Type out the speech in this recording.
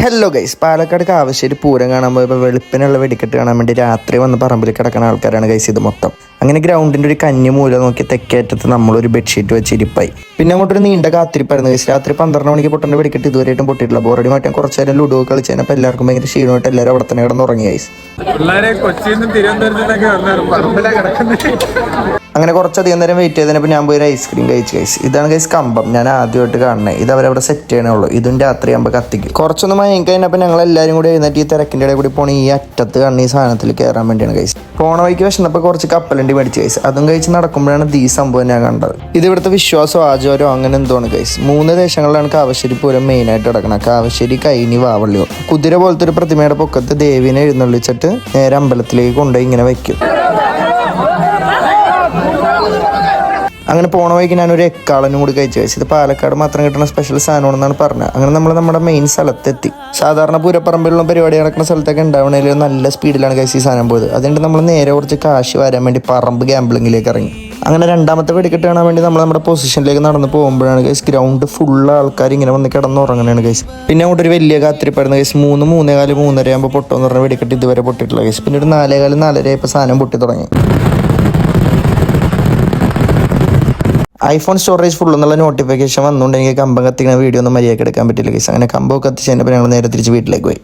Hello guys, Palakkad Kavassery Pooram കാണാൻ പോയപ്പോൾ വെളുപ്പിനുള്ള വെടിക്കെട്ട് കാണാൻ വേണ്ടി രാത്രി വന്ന് പറമ്പിൽ കിടക്കുന്ന ആൾക്കാരാണ് ഗൈസ് ഇത് മൊത്തം. അങ്ങനെ ഗ്രൗണ്ടിൻ്റെ ഒരു കഞ്ഞി മൂല നോക്കി തെക്കേറ്റത്ത് നമ്മളൊരു ബെഡ്ഷീറ്റ് വെച്ച് ഇരിപ്പായി. പിന്നെ അങ്ങോട്ടൊരു നീണ്ട കാത്തിരിപ്പായിരുന്നു ഗൈസ്. രാത്രി 12 മണിക്ക് പൊട്ടേണ്ട വെടിക്കെട്ട് ഇതുവരെയായിട്ടും പൊട്ടിയിട്ടില്ല. ബോറടി മാറ്റാൻ കുറച്ച് നേരം ലുഡോ കളിച്ചതിനപ്പോൾ എല്ലാവർക്കും ഭയങ്കര ക്ഷീണമായിട്ട് എല്ലാവരും അവിടെ തന്നെ കിടന്നുറങ്ങി ഗൈസ്. അങ്ങനെ കുറച്ചധികം നേരം വെയിറ്റ് ചെയ്തതിനപ്പോൾ ഞാൻ പോയി ഒരു ഐസ്ക്രീം കഴിച്ചു ഗൈസ്. ഇതാണ് ഗൈസ് കമ്പം. ഞാൻ ആദ്യമായിട്ട് കാണുന്നത്. ഇത് അവരവിടെ സെറ്റ് ചെയ്യണുള്ളൂ. ഇതും രാത്രി ആകുമ്പോൾ കത്തിക്കും. കുറച്ചൊന്നും മയങ്ങി കഴിഞ്ഞപ്പോൾ ഞങ്ങൾ എല്ലാവരും കൂടി എഴുന്നേറ്റ് ഈ തിരക്കിൻ്റെ ഇടയിൽ കൂടി പോണ ഈ അറ്റത്ത് കാണുന്ന ഈ സാധനത്തിൽ കയറാൻ വേണ്ടിയാണ് ഗൈസ്. പോണ വഴിക്ക് വിശന്നപ്പോൾ കുറച്ച് കപ്പലണ്ടി മേടിച്ച് ഗൈസ്. അതും കഴിച്ച് നടക്കുമ്പോഴാണ് ഈ സംഭവം ഞാൻ കണ്ടത്. ഇത് ഇവിടുത്തെ വിശ്വാസമോ ആചാരമോ അങ്ങനെ എന്തോണ് ഗൈസ്. 3 ദേശങ്ങളിലാണ് കാവശ്ശേരി പൂരം മെയിനായിട്ട് കിടക്കുന്നത്. കാവശ്ശേരി, കൈനി, വാവള്ളിയോ. കുതിര പോലത്തെ ഒരു പ്രതിമയുടെ പൊക്കത്ത് ദേവീനെ എഴുന്നള്ളിച്ചിട്ട് നേരെ അമ്പലത്തിലേക്ക് കൊണ്ടുപോയി ഇങ്ങനെ വെക്കും. അങ്ങനെ പോണ വഴിക്ക് ഞാനൊരു എക്കാളനും കൂടി കഴിച്ചു ഗൈസ്. ഇത് പാലക്കാട് മാത്രം കിട്ടുന്ന സ്പെഷ്യൽ സാധനമാണെന്നാണ് പറഞ്ഞത്. അങ്ങനെ നമ്മൾ നമ്മുടെ മെയിൻ സ്ഥലത്തെത്തി. സാധാരണ പൂരപ്പറമ്പിലുള്ള പരിപാടി നടക്കുന്ന സ്ഥലത്തൊക്കെ ഉണ്ടാവണേൽ നല്ല സ്പീഡിലാണ് ഗൈസ് ഈ സാധനം പോയത്. അതുകൊണ്ട് നമ്മൾ നേരെ കുറച്ച് കാശ് വരാൻ വേണ്ടി പറമ്പ് ഗ്യാമ്പിളിങ്ങിലേക്ക് ഇറങ്ങി. അങ്ങനെ രണ്ടാമത്തെ വെടിക്കെട്ട് കാണാൻ വേണ്ടി നമ്മൾ നമ്മുടെ പൊസിഷനിലേക്ക് നടന്ന് പോകുമ്പോഴാണ് ഗൈസ് ഗ്രൗണ്ട് ഫുള്ള് ആൾക്കാർ ഇങ്ങനെ വന്ന് കിടന്നുറങ്ങണതാണ് ഗൈസ്. പിന്നെ അങ്ങോട്ട് ഒരു വലിയ കാത്തിരിപ്പായിരുന്നു ഗൈസ്. 3, 3:15, 3:30 ആകുമ്പോൾ പൊട്ടുമെന്ന് പറഞ്ഞ വെടിക്കെട്ട് ഇതുവരെ പൊട്ടിയിട്ടില്ല ഗൈസ്. പിന്നെ ഒരു 4:15, 4:30 ആയപ്പോൾ സാധനം പൊട്ടി തുടങ്ങി. ഐഫോൺ സ്റ്റോറേജ് ഫുൾ എന്നുള്ള നോട്ടിഫിക്കേഷൻ വന്നുകൊണ്ട് എനിക്ക് കമ്പം കത്തിക്കുന്ന വീഡിയോ ഒന്നും മര്യാദയ്ക്ക് എടുക്കാൻ പറ്റില്ല ഗൈസ്. അങ്ങനെ കമ്പം കത്തിച്ച് കഴിഞ്ഞപ്പോൾ ഞങ്ങൾ നേരെ തിരിച്ച് വീട്ടിലേക്ക് പോയി.